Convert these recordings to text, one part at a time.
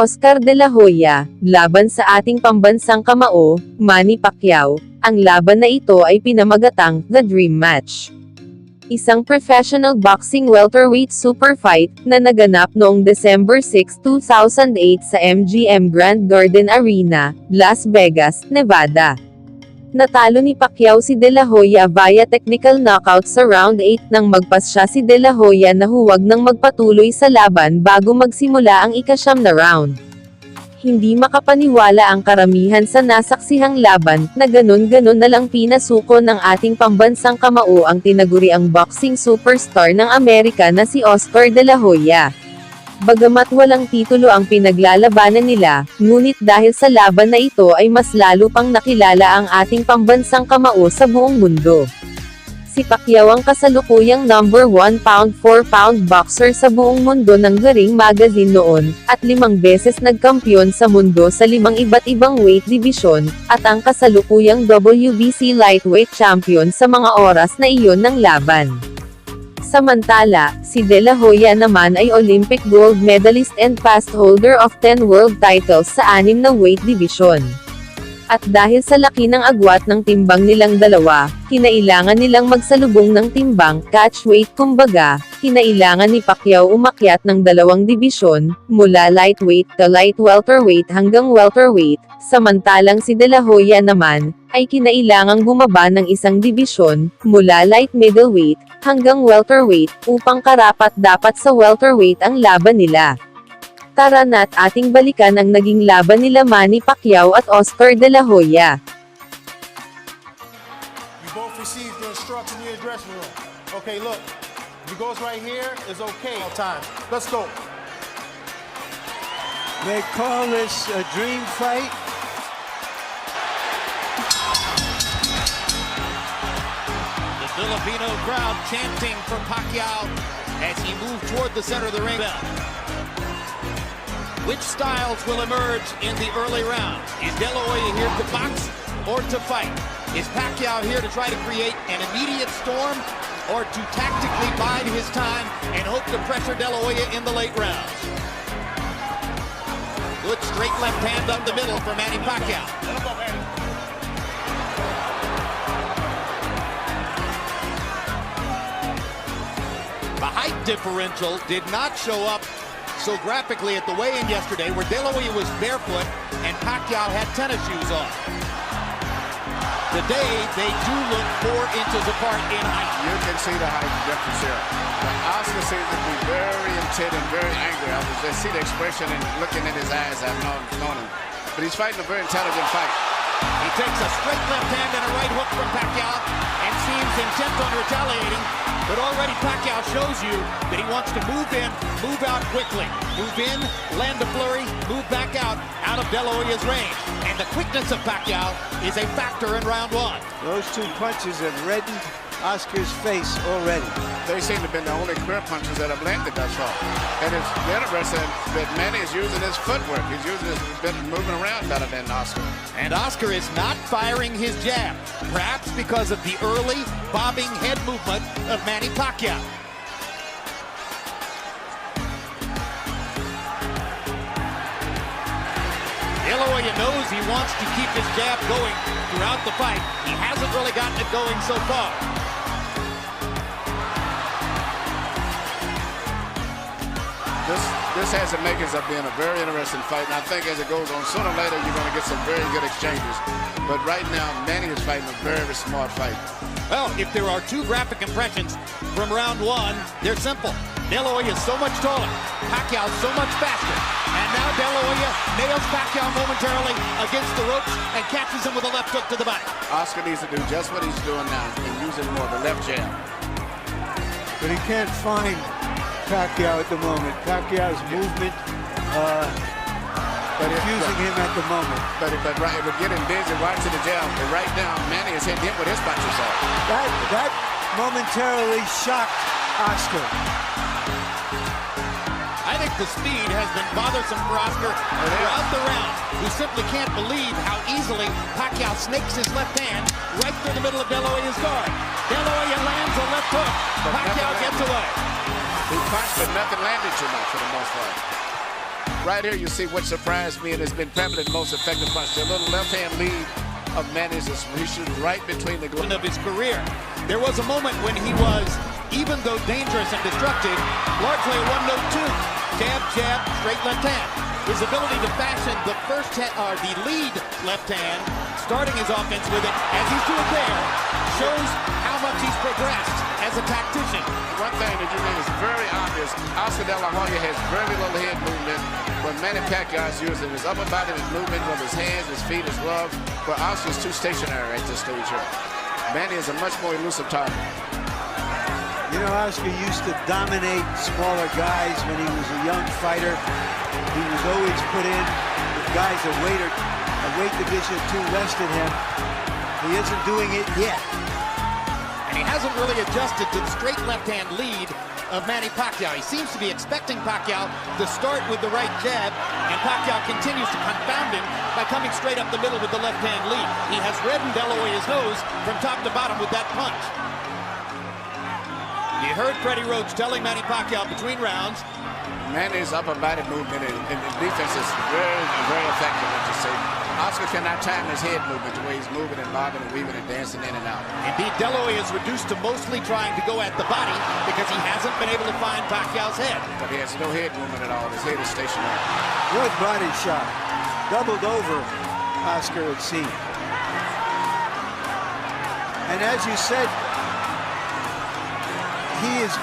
Oscar de la Hoya, laban sa ating pambansang kamao, Manny Pacquiao. Ang laban na ito ay pinamagatang The Dream Match. Isang professional boxing welterweight super fight na naganap noong December 6, 2008 sa MGM Grand Garden Arena, Las Vegas, Nevada. Natalo ni Pacquiao si De La Hoya via technical knockout sa round 8 nang magpasya si De La Hoya na huwag nang magpatuloy sa laban bago magsimula ang ika-9 na round. Hindi makapaniwala ang karamihan sa nasaksihang laban, na ganon-ganon na lang pinasuko ng ating pambansang kamao ang tinaguriang boxing superstar ng Amerika na si Oscar de la Hoya. Bagamat walang titulo ang pinaglalabanan nila, ngunit dahil sa laban na ito ay mas lalo pang nakilala ang ating pambansang kamao sa buong mundo. Si Pacquiao ang kasalukuyang number 1 pound-for-pound boxer sa buong mundo ng The Ring Magazine noon, at 5 beses nagkampiyon sa mundo sa 5 iba't ibang weight division, at ang kasalukuyang WBC lightweight champion sa mga oras na iyon ng laban. Samantala, si De La Hoya naman ay Olympic gold medalist and past holder of 10 world titles sa 6 na weight division. At dahil sa laki ng agwat ng timbang nilang dalawa, kinailangan nilang magsalubong ng timbang, catch weight kumbaga, kinailangan ni Pacquiao umakyat ng 2 dibisyon, mula lightweight to light welterweight hanggang welterweight, samantalang si De La Hoya naman, ay kinailangang bumaba ng 1 dibisyon, mula light middleweight, hanggang welterweight, upang karapat-dapat sa welterweight ang laban nila. Tara na't ating balikan ang naging laban nila Manny Pacquiao at Oscar de la Hoya. You both received the instruction in your dressing room. Okay, look. If it goes right here, it's okay all time. Let's go. They call this a dream fight. The Filipino crowd chanting for Pacquiao as he moved toward the center of the ring. Which styles will emerge in the early rounds? Is De La Hoya here to box or to fight? Is Pacquiao here to try to create an immediate storm or to tactically bide his time and hope to pressure De La Hoya in the late rounds? Good straight left hand up the middle for Manny Pacquiao. The height differential did not show up so graphically at the weigh-in yesterday, where De La Hoya was barefoot and Pacquiao had tennis shoes on. Today, they do look 4 inches apart in height. You can see the height difference here. Oscar seems to be very intent and very angry. I was just see the expression and looking in his eyes. I've known him. But he's fighting a very intelligent fight. He takes a straight left hand and a right hook from Pacquiao and seems intent on retaliating. But already Pacquiao shows you that he wants to move in, move out quickly. Move in, land a flurry, move back out of De La Hoya's range. And the quickness of Pacquiao is a factor in round 1. Those 2 punches have reddened Oscar's face already. They seem to have been the only clear punches that have landed thus far. And it's interesting that Manny is using his footwork. He's using his been moving around better than Oscar. And Oscar is not firing his jab, perhaps because of the early bobbing head movement of Manny Pacquiao. De La Hoya knows he wants to keep his jab going throughout the fight. He hasn't really gotten it going so far. This has the makings of being a very interesting fight, and I think as it goes on, sooner or later you're going to get some very good exchanges. But right now, Manny is fighting a very smart fight. Well, if there are 2 graphic impressions from round 1, they're simple. De La Hoya is so much taller, Pacquiao so much faster, and now De La Hoya nails Pacquiao momentarily against the ropes and catches him with a left hook to the body. Oscar needs to do just what he's doing now and using more the left jab. But he can't find Pacquiao at the moment. Pacquiao's movement confusing him at the moment. But getting busy watching the jab. But right now, Manny is hitting him with his punches off. That momentarily shocked Oscar. I think the speed has been bothersome for Oscar throughout the round. He simply can't believe how easily Pacquiao snakes his left hand right through the middle of De La Hoya's guard. De La Hoya lands a left hook. Pacquiao gets away. He punched, but nothing landed too much for the most part. Right here, you see what surprised me and has been prevalent most effective punch. The little left-hand lead of Manny's is he shoots right between the gloves of his career. There was a moment when he was, even though dangerous and destructive, largely a one-note tune. Jab, jab, straight left hand. His ability to fashion the the lead left hand, starting his offense with it, as he's doing there, shows how much he's progressed as a tactician. One thing that you mean is very obvious. Oscar De La Hoya has very little head movement, but Manny Pacquiao is using his upper body, his movement with his hands, his feet, his gloves, but Oscar's too stationary at this stage here. Manny is a much more elusive target. You know, Oscar used to dominate smaller guys when he was a young fighter. He was always put in with guys a weight division or two less than him. He isn't doing it yet. And he hasn't really adjusted to the straight left-hand lead of Manny Pacquiao. He seems to be expecting Pacquiao to start with the right jab, and Pacquiao continues to confound him by coming straight up the middle with the left-hand lead. He has reddened De La Hoya's nose from top to bottom with that punch. You heard Freddie Roach telling Manny Pacquiao between rounds. Manny's upper body movement and defense is very, very effective, as you say. Oscar cannot time his head movement the way he's moving and bobbing and weaving and dancing in and out. Indeed, De La Hoya is reduced to mostly trying to go at the body because he hasn't been able to find Pacquiao's head. But he has no head movement at all. His head is stationary. Good body shot. Doubled over Oscar, it seemed. And as you said, he is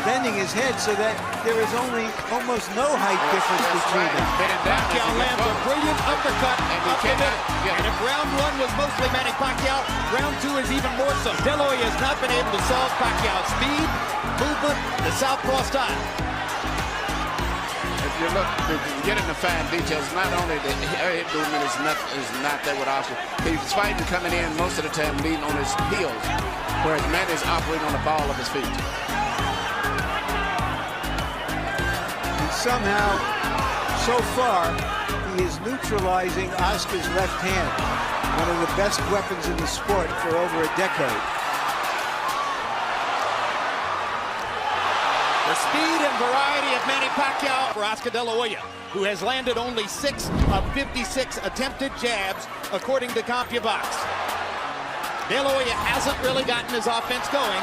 bending his head so that there is almost no height difference between them. Pacquiao lands a brilliant uppercut and he cannot. And if round one was mostly Manny Pacquiao, round two is even more so. De La Hoya has not been able to solve Pacquiao's speed, movement, the southpaw style. If you look, if you get into fine details, not only the head movement is not there with Oscar. He's fighting coming in most of the time leading on his heels, whereas Manny's operating on the ball of his feet. And somehow, so far, he is neutralizing Oscar's left hand, one of the best weapons in the sport for over a decade. The speed and variety of Manny Pacquiao for Oscar De La Hoya, who has landed only 6 of 56 attempted jabs, according to CompuBox. De La Hoya hasn't really gotten his offense going,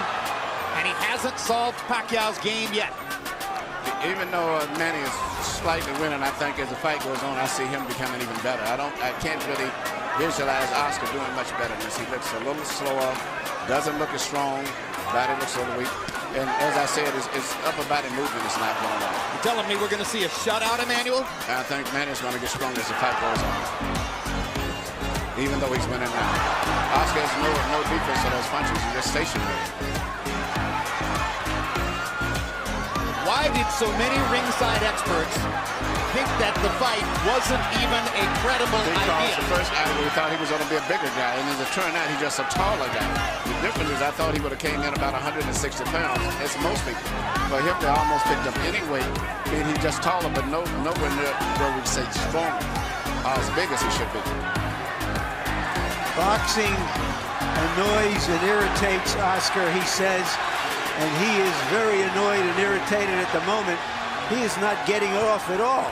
and he hasn't solved Pacquiao's game yet. Even though Manny is slightly winning, I think as the fight goes on, I see him becoming even better. I can't really visualize Oscar doing much better than this. He looks a little slower, doesn't look as strong, body looks a little weak. And as I said, his upper body movement is not going on. You're telling me we're going to see a shutout, Emmanuel? I think Manny's going to get stronger as the fight goes on, even though he's winning now. Oscar has no defense for those punches. He's just stationary. Why did so many ringside experts think that the fight wasn't even a credible idea? The first hour we thought he was going to be a bigger guy, and as it turned out, he's just a taller guy. The difference is I thought he would have came in about 160 pounds, as most people. For him, they almost picked up any weight, being he's just taller, but nowhere near where we'd say stronger, as big as he should be. Boxing annoys and irritates Oscar, he says, and he is very annoyed and irritated at the moment. He is not getting off at all.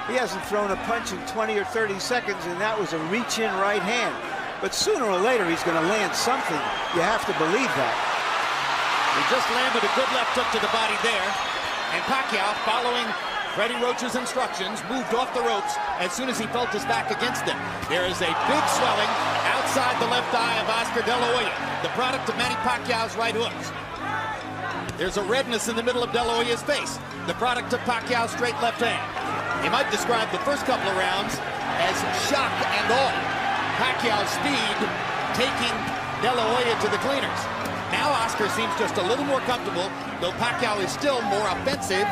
He hasn't thrown a punch in 20 or 30 seconds, and that was a reach-in right hand. But sooner or later, he's going to land something. You have to believe that. He just landed a good left hook to the body there. And Pacquiao, following Freddie Roach's instructions, moved off the ropes as soon as he felt his back against him. There is a big swelling outside the left eye of Oscar De La Hoya, the product of Manny Pacquiao's right hooks. There's a redness in the middle of De La Hoya's face, the product of Pacquiao's straight left hand. You might describe the first couple of rounds as shock and awe. Pacquiao's speed taking De La Hoya to the cleaners. Now Oscar seems just a little more comfortable, though Pacquiao is still more offensive,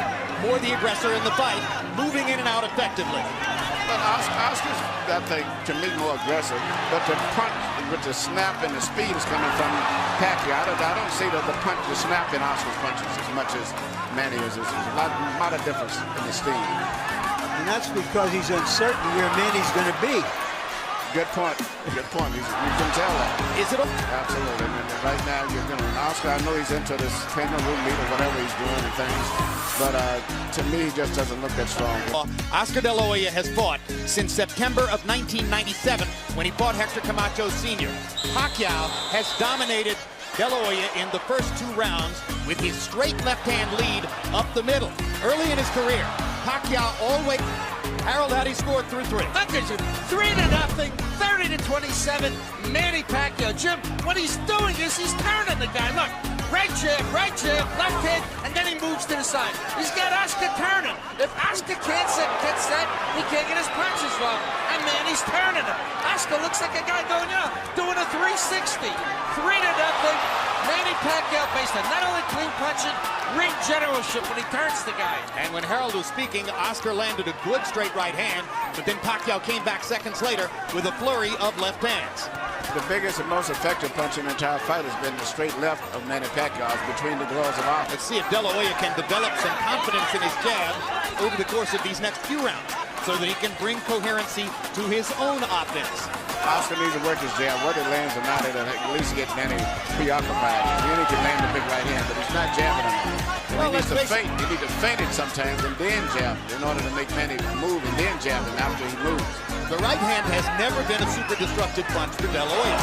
more the aggressor in the fight, moving in and out effectively. But Oscar's, I think, to me, more aggressive. But the punch with the snap and the speed is coming from Pacquiao. I don't see the punch, the snap in Oscar's punches as much as Manny is. There's a lot of difference in the steam. And that's because he's uncertain where Manny's going to be. Good point. Good point. You can tell that. Is it? Absolutely. And right now, Oscar, I know he's into this kangaroo meat or whatever he's doing and things, but to me, he just doesn't look that strong. Oscar De La Hoya has fought since September of 1997 when he fought Hector Camacho Sr. Pacquiao has dominated De La Hoya in the first 2 rounds with his straight left-hand lead up the middle. Early in his career, Pacquiao always... Harold, how he scored through 3. Look at you, 3-0, 30-27, Manny Pacquiao. Jim, what he's doing is he's turning the guy. Look, right jab, left hand, and then he moves to the side. He's got Oscar turning. If Oscar can't get set, he can't get his punches wrong. And Manny's turning him. Oscar looks like a guy going, doing a 360. 3-0. Manny Pacquiao based on not only clean punching, ring generalship when he turns the guy. And when Harold was speaking, Oscar landed a good straight right hand, but then Pacquiao came back seconds later with a flurry of left hands. The biggest and most effective punch in the entire fight has been the straight left of Manny Pacquiao between the gloves of Oscar. Let's see if De La Hoya can develop some confidence in his jab over the course of these next few rounds so that he can bring coherency to his own offense. Oscar needs to work his jab. Whether it lands or not, it'll at least get Manny preoccupied. Then he can land the big right hand, but he's not jabbing him. Well, he needs to feint it sometimes and then jab in order to make Manny move and then jab him after he moves. The right hand has never been a super destructive punch for De La Hoya.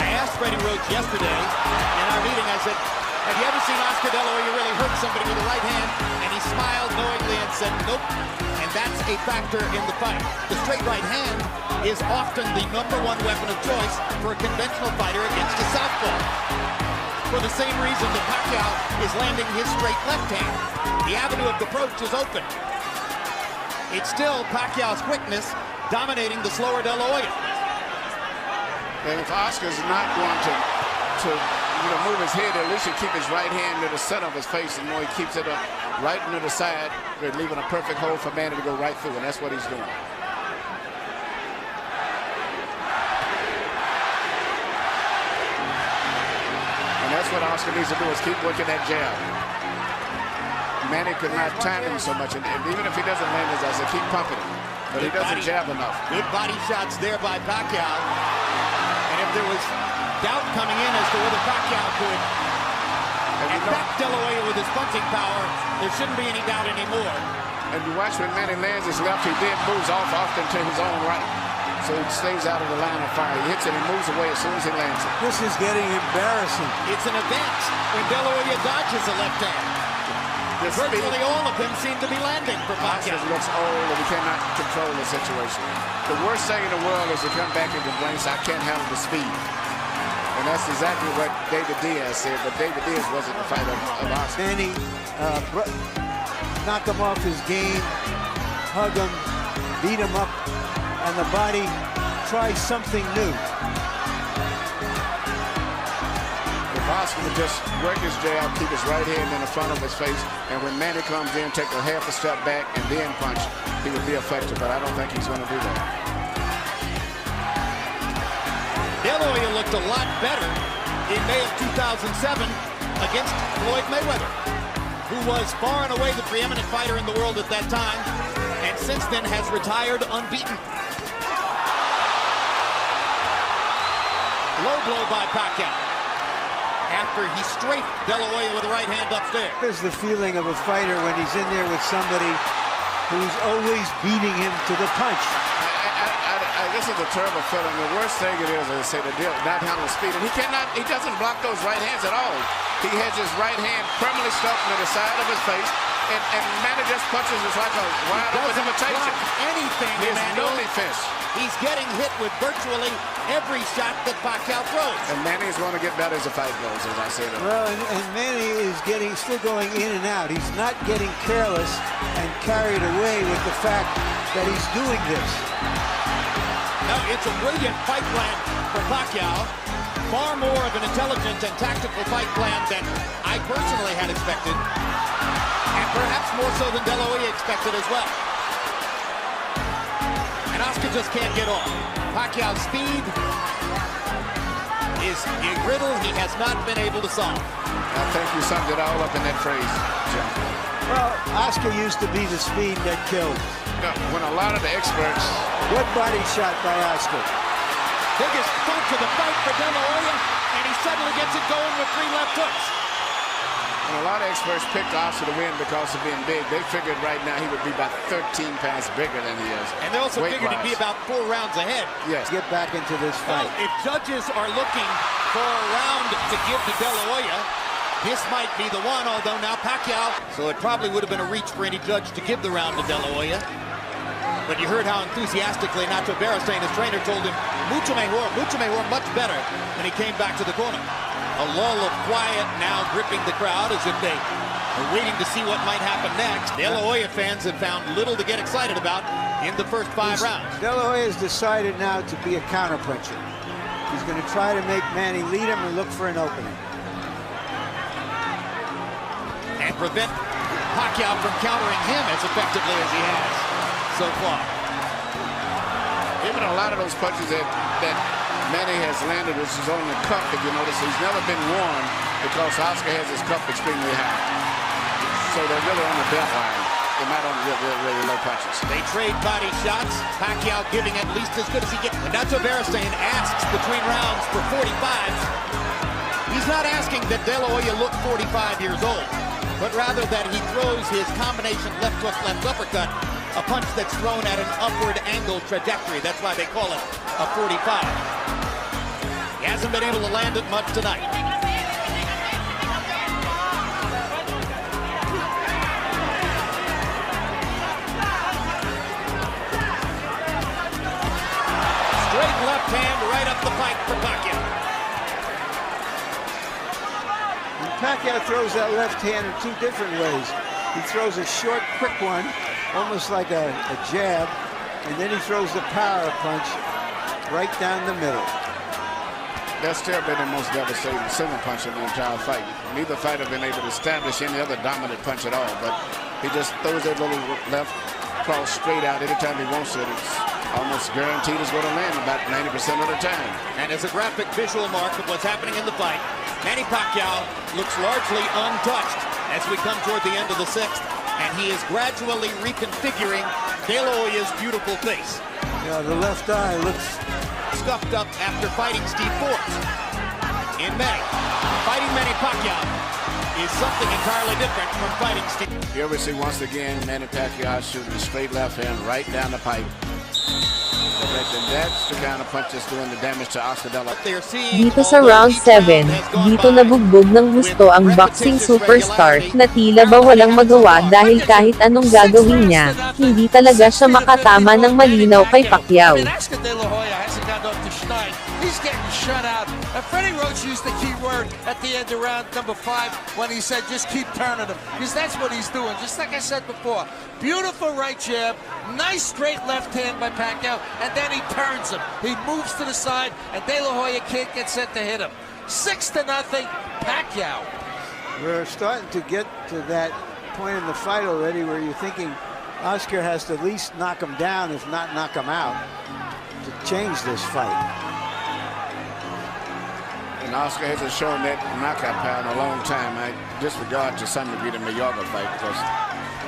I asked Freddie Roach yesterday in our meeting, I said, have you ever seen Oscar De La Hoya really hurt somebody with the right hand? And he smiled knowingly and said, nope. And that's a factor in the fight. The straight right hand is often the #1 weapon of choice for a conventional fighter against a southpaw. For the same reason that Pacquiao is landing his straight left hand. The avenue of approach is open. It's still Pacquiao's quickness dominating the slower De La Hoya. And if Oscar's not going to move his head, at least he keep his right hand to the center of his face, and more he keeps it up right into the side, they're leaving a perfect hole for Manny to go right through, and that's what he's doing. And that's what Oscar needs to do, is keep working that jab. Manny could not time him so much, and even if he doesn't land his eyes, keep pumping him. But he doesn't jab enough. Good body shots there by Pacquiao. And if there was doubt coming in as to whether Pacquiao could attack De La Hoya with his punching power, there shouldn't be any doubt anymore. And you watch when Manny lands his left, he then moves off often to his own right. So he stays out of the line of fire. He hits it and moves away as soon as he lands it. This is getting embarrassing. It's an event when De La Hoya dodges a left hand. Virtually all of them seem to be landing for Pacquiao. Oscar looks old and he cannot control the situation. The worst thing in the world is to come back and complain, I can't handle the speed. And that's exactly what David Diaz said, but David Diaz wasn't the fighter of Oscar. Manny knock him off his game, hug him, beat him up, and the body tries something new. Oscar would just work his jab, keep his right hand in the front of his face, and when Manny comes in, take a half a step back and then punch, he would be effective, but I don't think he's going to do that. De La Hoya looked a lot better in May of 2007 against Floyd Mayweather, who was far and away the preeminent fighter in the world at that time, and since then has retired unbeaten. Low blow by Pacquiao after he strafed De La Hoya with the right hand upstairs. There's the feeling of a fighter when he's in there with somebody who's always beating him to the punch. This is a terrible feeling. The worst thing it is, as I say, to not handle speed. And he doesn't block those right hands at all. He has his right hand permanently stuck to the side of his face, and Manny just punches us like a wide open invitation. Anything, he has no defense. He's getting hit with virtually every shot that Pacquiao throws. And Manny is going to get better as the fight goes, as I said. Well, and Manny is still going in and out. He's not getting careless and carried away with the fact that he's doing this. No, it's a brilliant fight plan for Pacquiao. Far more of an intelligent and tactical fight plan than I personally had expected. And perhaps more so than De La Hoya expected as well. And Oscar just can't get off. Pacquiao's speed is a riddle he has not been able to solve. I think you summed it all up in that phrase, Jim. Well, Oscar used to be the speed that killed. No, when a lot of the experts... Good body shot by Oscar. Biggest punch of the fight for De La Hoya. suddenly gets it going with 3 left hooks. And a lot of experts picked Oscar to win because of being big. They figured right now he would be about 13 pounds bigger than he is. And they also figured he'd be about 4 rounds ahead. Yes. Get back into this Well, fight. if judges are looking for a round to give to De La Hoya, this might be the one, although now Pacquiao. So it probably would have been a reach for any judge to give the round to De La Hoya. But you heard how enthusiastically Nacho Beristain, his trainer, told him, mucho mejor, much better, when he came back to the corner. A lull of quiet now gripping the crowd as if they are waiting to see what might happen next. De La Hoya fans have found little to get excited about in the first 5 rounds. De La Hoya has decided now to be a counterpuncher. He's going to try to make Manny lead him and look for an opening. And prevent Pacquiao from countering him as effectively as he has so far. Even a lot of those punches that Manny has landed, which is on the cuff, if you notice, he's never been worn because Oscar has his cuff extremely high. So they're really on the belt line. They're not on really low punches. They trade body shots. Pacquiao giving at least as good as he gets. When Nacho Beristain asks between rounds for 45s, he's not asking that De La Hoya look 45 years old, but rather that he throws his combination left hook, left uppercut, a punch that's thrown at an upward angle trajectory. That's why they call it a 45. He hasn't been able to land it much tonight. Straight left hand right up the pike for Pacquiao. And Pacquiao throws that left hand in 2 different ways. He throws a short, quick one, almost like a jab, and then he throws the power punch right down the middle. That's still been the most devastating single punch in the entire fight. Neither fighter been able to establish any other dominant punch at all, but he just throws that little left cross straight out anytime he wants it. It's almost guaranteed it's going to land about 90% of the time. And as a graphic visual mark of what's happening in the fight, Manny Pacquiao looks largely untouched as we come toward the end of the 6th, and he is gradually reconfiguring De La Hoya's beautiful face. Yeah, the left eye looks Scuffed up after fighting Steve Forbes in May. Fighting Manny Pacquiao is something entirely different from fighting Steve. Here we see once again Manny Pacquiao shooting a straight left hand right down the pipe. And that's the kind of punch that's doing the damage to Oscar de la Hoya. Dito sa round 7, dito nabugbog ng gusto ang boxing superstar, na tila ba walang magawa dahil kahit anong gagawin niya, hindi talaga siya makatama ng malinaw kay Pacquiao. He's getting shut out. And Freddie Roach used the key word at the end of round number 5 when he said, just keep turning him. Because that's what he's doing. Just like I said before. Beautiful right jab. Nice straight left hand by Pacquiao. And then he turns him. He moves to the side. And De La Hoya can't get set to hit him. 6-0, Pacquiao. We're starting to get to that point in the fight already where you're thinking Oscar has to at least knock him down, if not knock him out, to change this fight. And Oscar hasn't shown that knockout power in a long time. I disregard to some degree the Mayorga fight because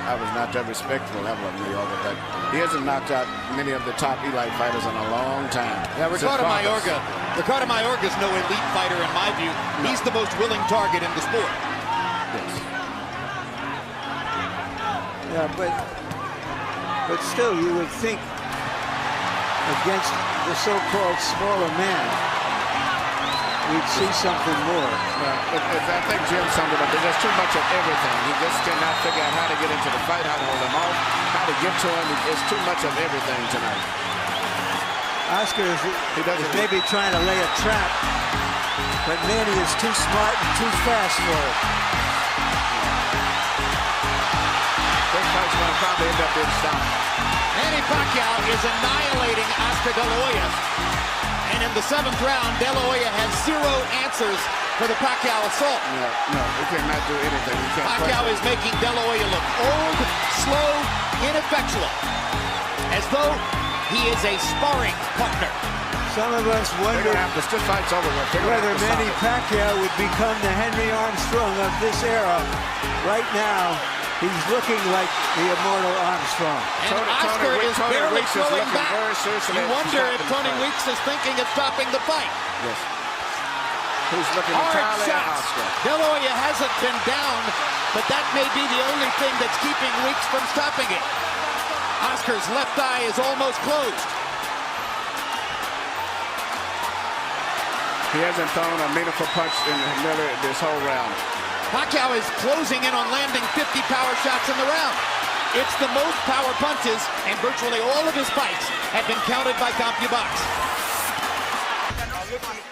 I was not that respectful level of Mayorga, but he hasn't knocked out many of the top elite fighters in a long time. Yeah, Ricardo Mayorga is no elite fighter in my view. No. He's the most willing target in the sport. Yes. Yeah, but still you would think against the so-called smaller man, we'd see something more. I think Jim summed it up. There's just too much of everything. He just cannot figure out how to get into the fight, how to hold him off, how to get to him. It's too much of everything tonight. Oscar is maybe trying to lay a trap, but Manny is too smart and too fast for it. This fight's going to probably end up being stopped. Manny Pacquiao is annihilating Oscar de la Hoya. And in the 7th round, De La Hoya has 0 answers for the Pacquiao assault. No, he cannot do anything. Pacquiao is making De La Hoya look old, slow, ineffectual, as though he is a sparring partner. Some of us wonder whether Manny Pacquiao would become the Henry Armstrong of this era. Right now, he's looking like the immortal Armstrong. And Oscar is barely throwing back. You wonder if Tony Weeks is thinking of stopping the fight. Yes. who's looking Hard entirely at shots. Oscar. De La Hoya hasn't been down, but that may be the only thing that's keeping Weeks from stopping it. Oscar's left eye is almost closed. He hasn't thrown a meaningful punch in Miller this whole round. Pacquiao is closing in on landing 50 power shots in the round. It's the most power punches, and virtually all of his fights have been counted by CompuBox.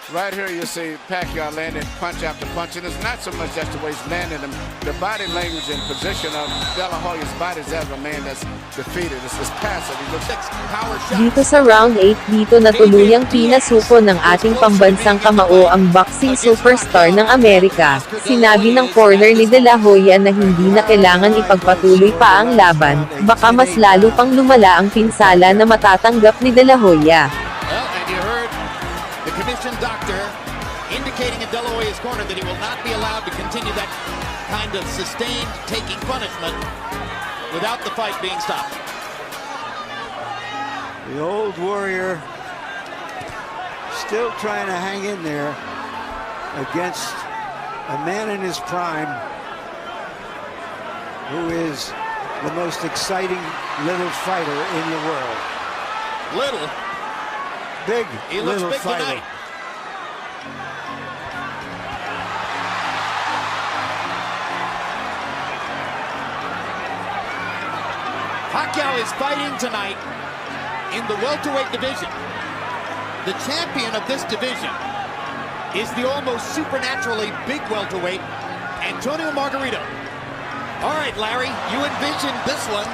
Right here you see Pacquiao landing punch after punch, and it's not so much just the way he's landing them. The body language and position of De La Hoya's body is as a man that's defeated. It's passive. He looks Power shots. Dito sa round 8, dito na tuluyang pinasuko ng ating pambansang kamao ang boxing superstar ng Amerika. Sinabi ng corner ni De La Hoya na hindi na kailangan ipagpatuloy pa ang laban, baka mas lalo pang lumala ang pinsala na matatanggap ni De La Hoya. Well, and you heard the commission doctor indicating in De La Hoya's corner that he will not be allowed to continue that kind of sustained taking punishment without the fight being stopped. The old warrior still trying to hang in there against a man in his prime who is the most exciting little fighter in the world. Little. Big He looks little big fighter. tonight. Pacquiao is fighting tonight in the welterweight division. The champion of this division is the almost supernaturally big welterweight, Antonio Margarito. All right, Larry, you envisioned this one.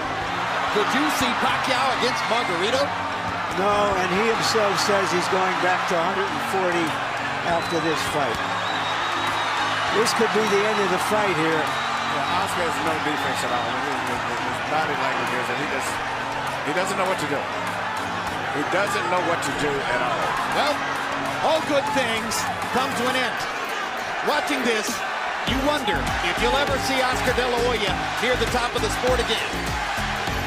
Could you see Pacquiao against Margarito? No, and he himself says he's going back to 140 after this fight. This could be the end of the fight here. Yeah, Oscar has no defense at all. His body language is that he doesn't know what to do. He doesn't know what to do at all. Well, all good things come to an end. Watching this, you wonder if you'll ever see Oscar De La Hoya near the top of the sport again.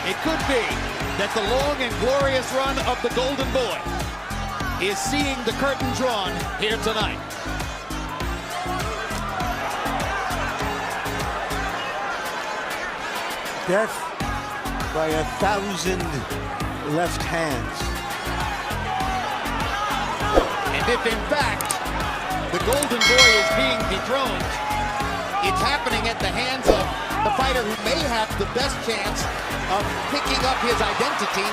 It could be that the long and glorious run of the Golden Boy is seeing the curtain drawn here tonight. Death by 1,000 left hands. And if in fact the Golden Boy is being dethroned, it's happening at the hands of the fighter who may have the best chance of picking up his identity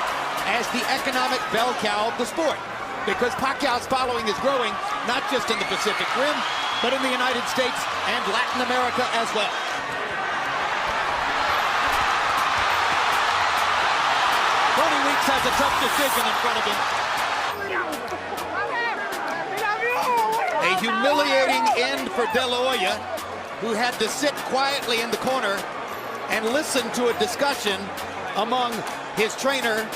as the economic bell cow of the sport. Because Pacquiao's following is growing, not just in the Pacific Rim, but in the United States and Latin America as well. Tony Weeks has a tough decision in front of him. A humiliating end for De La Hoya, who had to sit quietly in the corner and listen to a discussion among his trainer,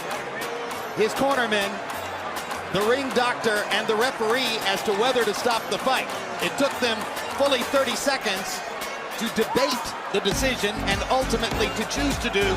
his cornermen, the ring doctor, and the referee as to whether to stop the fight. It took them fully 30 seconds to debate the decision and ultimately to choose to do